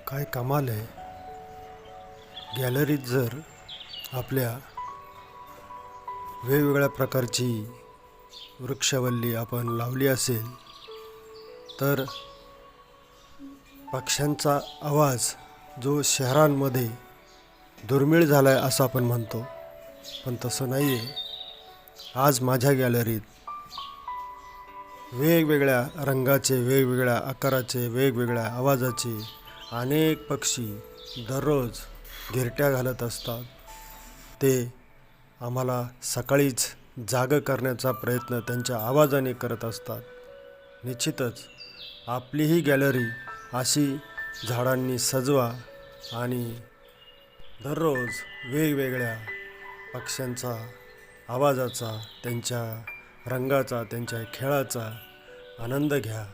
काय कमाल आहे. गॅलरीत जर आपल्या वेगवेगळ्या प्रकारची वृक्षवल्ली आपण लावली असेल तर पक्ष्यांचा आवाज जो शहरांमध्ये दुर्मिळ झाला आहे असं आपण म्हणतो, पण तसं नाही आहे. आज माझ्या गॅलरीत वेगवेगळ्या रंगाचे, वेगवेगळ्या आकाराचे, वेगवेगळ्या आवाजाचे अनेक पक्षी दररोज घिरट्या घालत असतात. ते आम्हाला सकाळीच जागं करण्याचा प्रयत्न त्यांच्या आवाजाने करत असतात. निश्चितच आपलीही गॅलरी अशी झाडांनी सजवा आणि दररोज वेगवेगळ्या पक्ष्यांचा आवाजाचा, त्यांच्या रंगाचा, त्यांच्या खेळाचा आनंद घ्या.